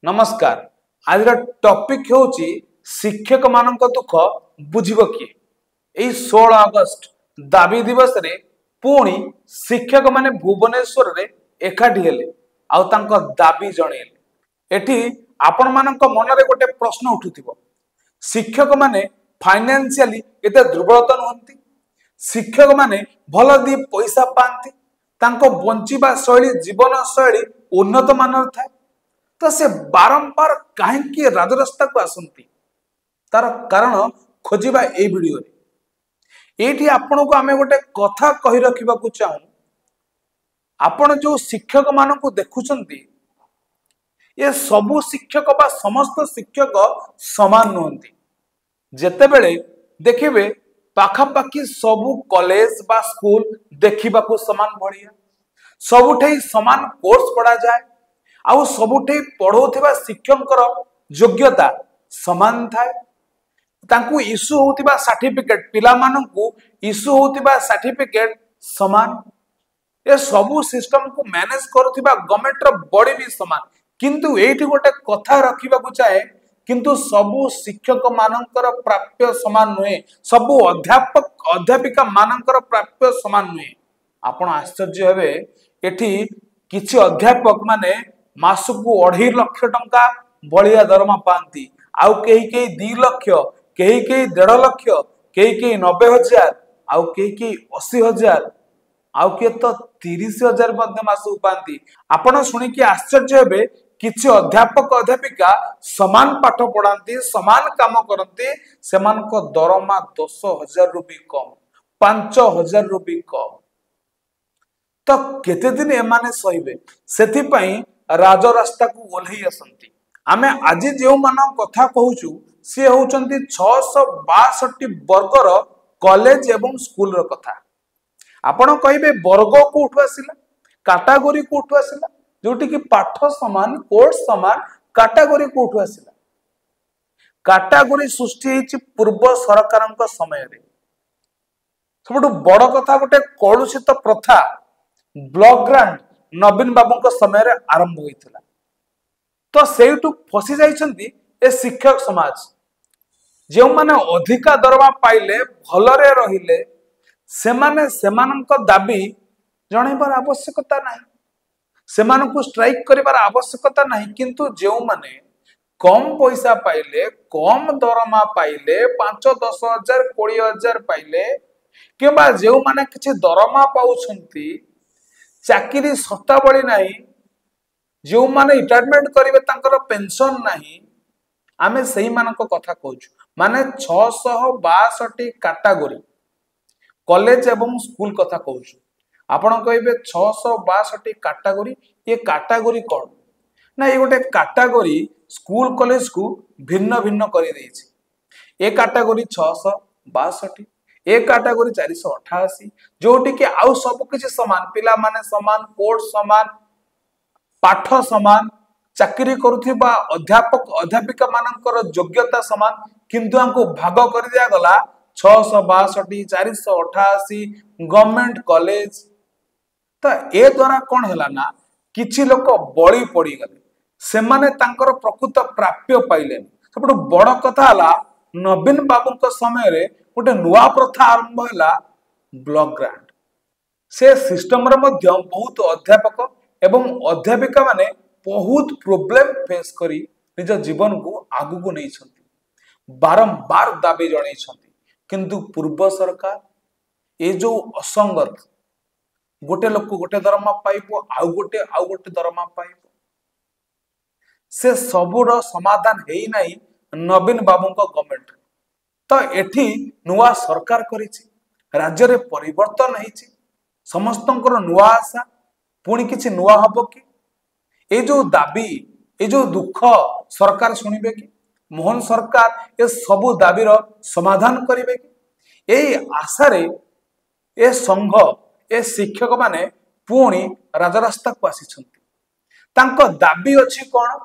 नमस्कार। आज टॉपिक होची शिक्षक मानक दुख बुझिबो किए। एई 16 अगस्त दाबी दिवस रे पुणी शिक्षक माने भुवनेश्वर रे एकाठी हेले आउ तांको दाबी जणेले। एठी आपण मानक मनरे गोटे प्रश्न उठुथिबो, शिक्षक माने फाइनेंशियली एते दुर्बलता नहंती, शिक्षक माने भल दी पैसा पांती, तांको बंचिबा शैली जीवन शैली उन्नत मानर थाए, तो से बारंबार कहीं राजरास्ता को आसती तार कारण खोजा ए वीडियो ये आपण को आम गोटे कथा कही रखा चाहूँ। आपण जो शिक्षक मान देखुंट ये सबु शिक्षक बा समस्त शिक्षक समान नुहति। जेतेबेले देखिए पाखापाखि सबु कॉलेज बा स्कूल देखा समान भाया, सबुठे समान कोर्स पढ़ा जाए, आउ सबुठे पढ़ौथिबा शिक्षककर योग्यता समान थाए। तांकु इश्यू होतिबा सर्टिफिकेट पिला मानंकु इश्यू होतिबा सर्टिफिकेट समान। ये सबु सिस्टम को मैनेज करुथिबा गवर्नमेंट रो बॉडी भी समान। किंतु एठी गोटे कथा रखिबा को चाहे, किंतु सबु शिक्षक मानंकर प्राप्य समान नुहे, सबु अध्यापक अध्यापिका मानंकर प्राप्य समान नुहे। आपण आश्चर्य हेबे, एठी किछि अध्यापक माने मासकु 2.5 लाख टंका बलिया दरमा पांती, आउ कई 2 लाख, कई 1.5 लाख, कई 90,000, आउ कई 80,000, आउ के तो 30,000 मासकु पांती। आपण सुनी कि आश्चर्य हेबे, किछि अध्यापक अध्यापिका समान पाठ पढ़ाती, समान काम करती, सेमानको दरमा 10,000 रु भी कम, 5,000 रु भी कम। तो केते दिन एमाने सहिबे, सेथि पई राजरास्ता को ओल्ही असंती। आमे आज जो मान कथा कहूचु सी होचंती 662 वर्गर कॉलेज एवं स्कूल रो कथा। आपण कहिबे वर्ग कोठु आसिला, कैटेगरी कोठु आसिला, जोटी कि पाठ समान कोर्स समान, कैटेगरी कोठु आसिला। कैटेगरी सृष्टि हेछि पूर्व सरकारक समय रे। सबटु बड़ कथा गोटे कलुषित प्रथा ब्लॉक ग्रांट नवीन बाबू समय रे आरंभ होइथिला। तो सेठू फसी जाइछंती ए शिक्षक समाज, जो माने अधिका दरमा पाइले भलरे रहिले, सेमाने सेमानक दाबी जणैबार आवश्यकता नाही, सेमानकु स्ट्राइक करिबार आवश्यकता नाही। किंतु जो माने कम पैसा पाइले, कम दरमा पाइले, 5-10 हजार 20 हजार पाइले, किबा जो माने किछि दरमा पाउछंती, चाकरी सत्ता बड़ी नहीं, जो माने रिटायरमेंट करिवे तांकर पेंशन नहीं, आमे सही मानक कथा कहूछु। माने 662 कैटेगरी कॉलेज एवं स्कूल कथा कहूछु। आपण कहिबे 662 कैटेगरी, ये कैटेगरी कोन ना, ये गोटे कैटेगरी स्कूल कॉलेज को भिन्न भिन्न करि दैछि। ए कैटेगरी 662, एक कैटेगरी 488, जोटी के आउ सब किछि समान, पिला माने समान, कोर्स समान, पाठ समान, चाकरी करुथिबा अध्यापक अध्यापिका मानकर योग्यता समान, किंतु हमको भाग कर दिया गला 662 488 गवर्नमेंट कॉलेज। तो ए द्वारा कौन हैला ना, किछि लोक बळी पड़ी गले, से माने तांकर प्रकृत प्राप्य पाइलेनी। सबटु बड़ कथा हला, नवीन बाबू समय रे गोटे नुआ प्रथा आरंभ है ब्लॉक ग्रांट। से सिस्टम रे मध्य बहुत अध्यापक एवं अध्यापिका माने बहुत प्रॉब्लम फेस करी निज जीवन को आगु को नहीं छंती, बारंबार दाबी जणै छंती। किंतु पूर्व सरकार ए जो असंगत, गोटे लोक गोटे दरमा पाइबो, आउ गोटे दरमा पाइबो, से सबुर समाधान हेई नाही नवीन बाबू को गवर्नमेंट। तो एठी नुआ सरकार करिछि, राज्य रे परिवर्तन हेछि, समस्तंकर नुआ आशा, पुणी किछि नुआ हबो कि? ए जो दाबी, ए जो दुख सरकार सुनिबे कि? मोहन सरकार ए सबु दाबीर समाधान करिबे कि? एई आशा रे ए संघ, ए शिक्षक माने पुणी राजरास्ता को आसीछंती। तांको दाबी अछि कोन?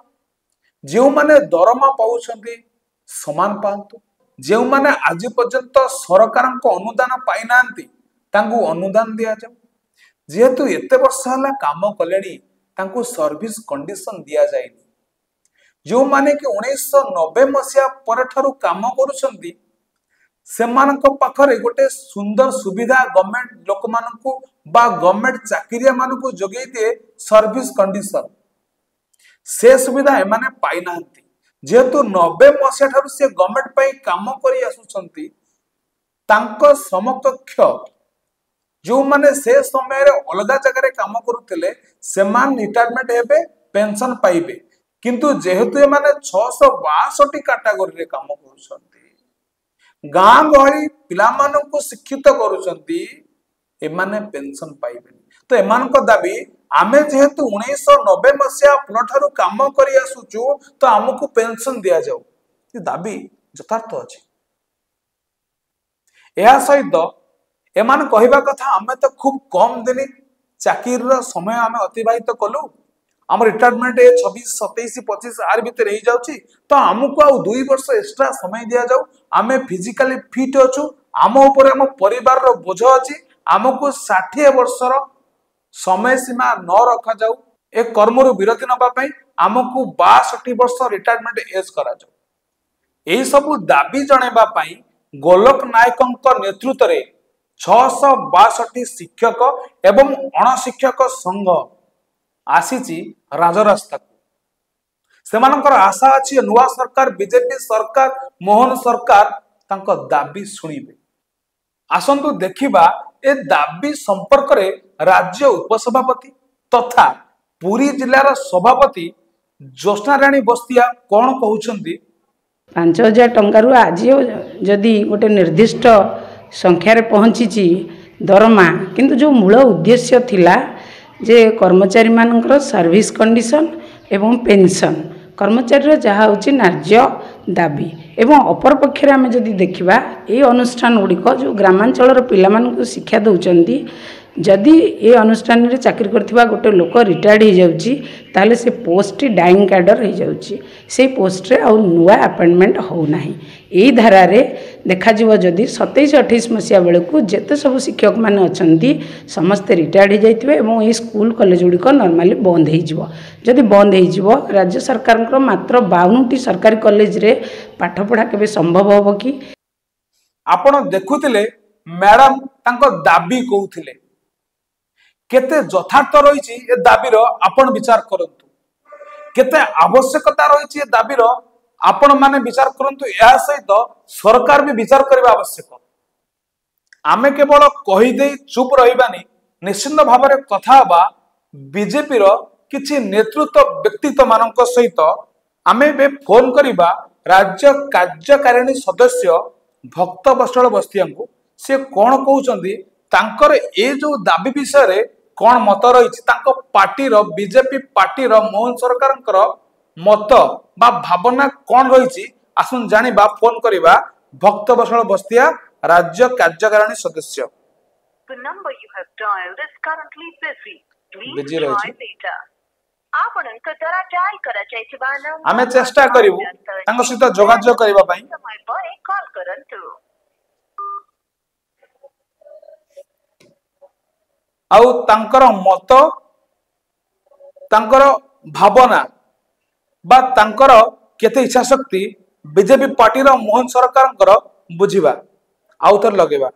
जेउ माने दरमा पाउछंती समान पांतु, जो माने आज पर्यंत सरकार को अनुदान पाई नांती तांको अनुदान दिया जाऊ। जेहेतु एते वर्ष हला काम कलेनी, तांको सर्विस कंडीशन दिया जायनी। जो माने कि 1990 मसीहा पर ठारू काम करुछंती सेमानक पाखरे गोटे सुंदर सुविधा गवर्नमेंट लोक मानकू बा गवर्नमेंट चाकरिया मानकू जोगई दिए सर्विस कंडीशन से सुविधा एमाने पाई नांती जेहेतु 90 मसीहा ठारू से गवर्नमेंट पई काम करी आसुछंती तांको समकक्ष जो माने से समय रे अलगा जगह रे काम करुथिले सेमान रिटायरमेंट हेबे पेंशन पाइबे किंतु जेहेतु माने 662 कैटेगरी रे काम करुछंती गां गहरी पिला मानकू शिक्षित करुछंती एमाने पेंशन पाइबे तो एमानक दाबी आमे जेहेतु 1990 मसीहा पुनठारु काम करी आसुचु तो हमकू पेंशन दिया जाऊ ये दाबी यथार्थ अछि एहा सहित एमान कहवा कथा आमे तो खूब कम दिन चाकिर समय आमे अतिबाहित कलु आम रिटायरमेंट 26 27 25 आर भीतर हो जाउची तो हमको आउ 2 वर्ष एक्स्ट्रा समय दिया जाऊ आमे फिजिकली फिट अछु आम ऊपर आम परिवार रो बोझ अछि हमको 60 वर्षर समय सीमा न रखा जाऊ ए कर्मरु विरति नबा पई हमको 62 वर्ष रिटायरमेंट एज करा जाऊ एही सब दाबी जणेबा पई गोलक नायकंक नेतृत्व रे 662 शिक्षक एवं अणशिक्षक संघ आसीची राजरास्ता सेमानकर आशा अछि नुआ सरकार बीजेपी सरकार मोहन सरकार तांको दाबी सुनिबे आसंतु देखिबा ए दाबी संपर्क रे राज्य उपसभापति तथा पुरी जिल्लार सभापति ज्योत्ना राणी बस्तिया कोन कहउछंती 5000 टंकारु आज जदि गोटे निर्दिष्ट संख्यार पहुँची दरमा किंतु जो मूल उद्देश्य थिला जे कर्मचारी मानकर सर्विस कंडीशन एवं पेंशन कर्मचारी जहाँ हूँ न्याय्य दाबी एवं अपर पक्षे आम जदि देखा ये अनुष्ठान गुड़िक जो ग्रामांचल पिला शिक्षा दौरान जदि ये अनुष्ठान रे चाकरी करथिबा गोटे लोक रिटायर्ड हो जाउची ताले से पोस्ट डाइंग कैडर हो जाउची से पोस्ट रे आउ नुआ अपॉइंटमेंट हो नाही एई धारा रे देखा जीव जदि 27-28 मसीहा बेले को जेते सब शिक्षक माने अछंती समस्त रिटायर्ड हो जाइतबे एवं ए स्कूल कॉलेज गुड़िक नॉर्मली बंद हो जिवो जदि बंद हो जिवो राज्य सरकार मात्र 52टी सरकारी कॉलेज रे पाठ पढ़ा केबे संभव होबो कि आपण देखुतिले मैडम तांको दाबी कहउथिले केते यथार्थ रही ए दाबीर आपण विचार करंतु केते आवश्यकता रही ए दाबीर आपण माने विचार करंतु या सहित सरकार भी विचार करबा आवश्यक आमे केवल कहि देई चुप रहिबानी निश्चित भाव में कथा हबा बीजेपी रो किछि नेतृत्व व्यक्तित्व मानक सहित आमे बे फोन करिबा राज्य कार्यकारिणी सदस्य भक्त बसळ बस्तिया को से कोन कहउचंदी तांकर ए जो दाबी विषय रे कौन मत रही पार्टी बीजेपी पार्टी मोहन सरकार मत बा भावना कौन रही आसुन जानिबा फोन करिबा भक्त बसळ बस्तिया राज्य कार्यकारिणी सदस्य बिजी रही आमे चेष्टा करिवु तांको सहित जोगाजोग करिबा पई आउ तांकर मत तांकर भावना बा तांकर केते इच्छा शक्ति बीजेपी पार्टी रो मोहन सरकार बुझिबा आउ थर लगेबा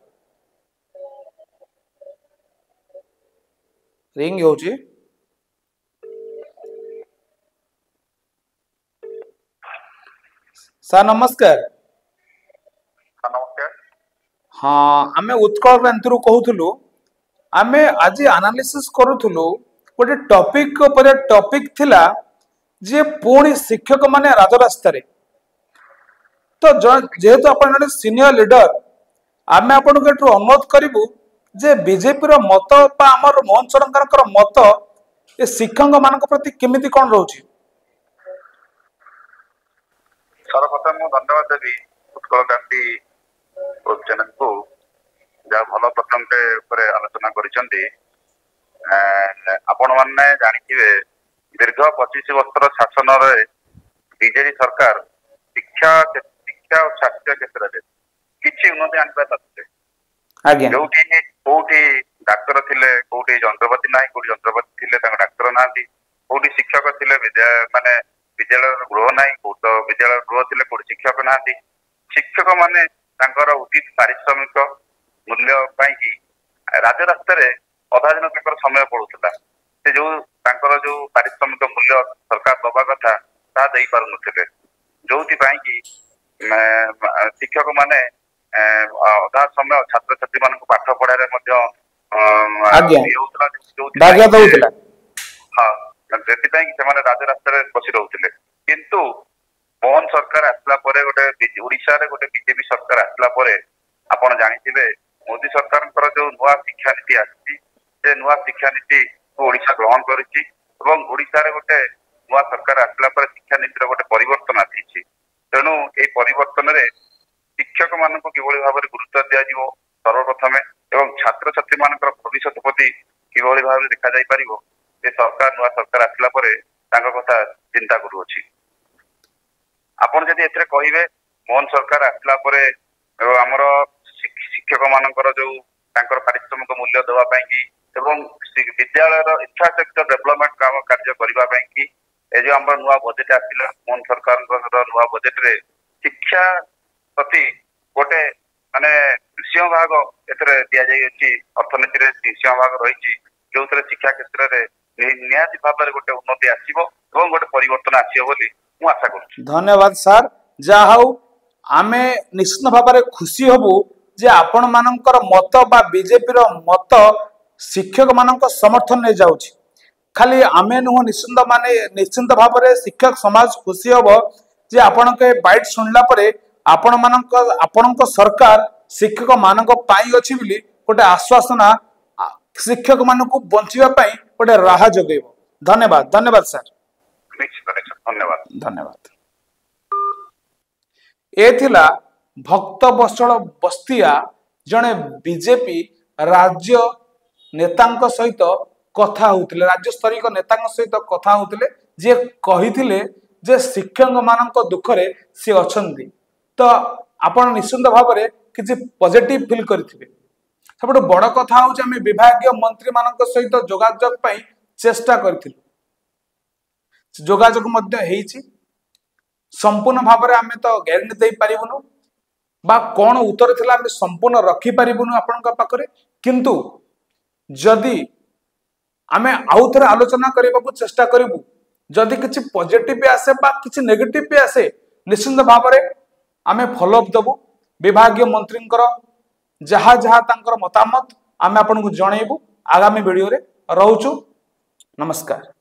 रिंग होची सर नमस्कार नमस्कार हाँ आमे उत्कल क्रांति कहूथुलु आमे आज एनालिसिस करूथुलु गोटे टॉपिक पर टॉपिक थिला जे पुणी शिक्षक माने राजरास्ता रे तो जेहेतु अपन सीनियर लीडर आमे आपन को अनुरोध करिवु जे बीजेपी रो मत बा हमर मोहन सरकार मत ए शिक्षक मानक प्रति केमिति कोन रहउची सर्वप्रथम मु धन्यवाद देवी उत्कल क्रांति चैनल को जा भल प्रसंग ऊपर आलोचना करिसेंती आपण माने जानिथिबे दीर्घ 25 वर्षर शासन रे बीजेपी सरकार शिक्षा और स्वास्थ्य क्षेत्र में किछि उन्नति आनिबा चाहते आज्ञा जोटी कोठी डाक्टर थिले कोठी यंत्रपाति नाही कोठी यंत्रपाति थिले तांका डाक्टर नांती कोठी शिक्षक थिले विद्या माने विद्यालय गृह ना कौट विद्यालय गृह थे कौट शिक्षक ना शिक्षक माने उचित पारिश्रमिक मूल्य पाई राजरास्तार अधा दिन समय पड़ूला से जो जो पारिश्रमिक मूल्य सरकार दबा कथा ता दे पार नुले जो कि शिक्षक माने अधा समय छात्र छात्री मान पाठ पढ़ाई हाँ से राजरास्तार बसी रोते किंतु मोहन सरकार आसला गोटे ओडिशा रे गोटे बीजेपी सरकार आसला आपण जानिथिबे मोदी सरकार जो नुआ शिक्षा नीति आसी से नुआ शिक्षा नीति ओडिशा ग्रहण करिछि एवं ओडिशा रे गोटे नुआ सरकार आसला शिक्षा नीति गोटे परिवर्तन आसी तेणु ए परिवर्तन रे शिक्षक मान किभଳି भाବରେ गुरुत्व दिया जिवो सर्वप्रथमे एवं छात्र छात्री मान भविष्य प्रति किभଳି भाବରେ देखा जाई परिबो ए सरकार नुआ सरकार आसला कथा चिंता करूछि आपण जदि एथरे कहिबे मोहन सरकार आसला आमर शिक्षक मानकर जो तांकर पारिश्रमिक मूल्य देवा पाई एवं विद्यालय इंफ्रास्ट्रक्चर डेवलपमेंट काम कार्य करने की ए जो आम नुआ बजेट आसला मोहन सरकार नुआ बजेट रे शिक्षा प्रति गोटे माने सिंह भाग एथरे दिया जाई अर्थनीति रे सिंह भाग रही जो शिक्षा क्षेत्र में निहाती भाव में गोटे उन्नति आसीबो एवं गोटे परिवर्तन आसीबो बोली मु आशा करूँ। धन्यवाद सर जहा आमे निश्चित भाव में खुशी हबु जे आपण मानकर मत बा बीजेपी रो मत शिक्षक मानक समर्थन ने जाउछि खाली आमे नुह निश्चित भाव में शिक्षक समाज खुशी हबो जे आपण के बाइट सुनला परे आपण सरकार शिक्षक मानक पाई अछि बिली गोटे आश्वासना शिक्षक मानक बंचिबा पई गोटे राह जगेबो। धन्यवाद धन्यवाद सर धन्यवाद धन्यवाद। एथिला भक्त बत्सल बस्तिया जने बीजेपी राज्य नेतांक सहित कथा होतिले राज्य स्तरीय नेतांक सहित कथा होतिले जे कहिथिले जे शिक्षक मानक दुखरे से अछंती तो आपण निश्चित भाव में किसी पॉजिटिव फील करथिबे। सबुठ बड़ कथा हूँ आम विभागीय मंत्री मान सहित जोगाजोग पाई चेष्टा करथिलु जोगाजोग मध्य हेइछि संपूर्ण भाव में आम तो ग्यारंटी दे पारिबुनु बा कौन उत्तर थिला आम संपूर्ण रखी पारिबुनु आपनका पाखरे किंतु जदि आम आउ थे आलोचना करने चेष्टा करूँ जदि किसी पॉजिटिव आसे बा किसी नेगेटिव भी आसे निश्चित भाव में आम फॉलोअप देबु विभागीय मंत्री जहा जहा तांकर मतामत आम आपन को जनइबु आगामी वीडियो रे रहउछु। नमस्कार।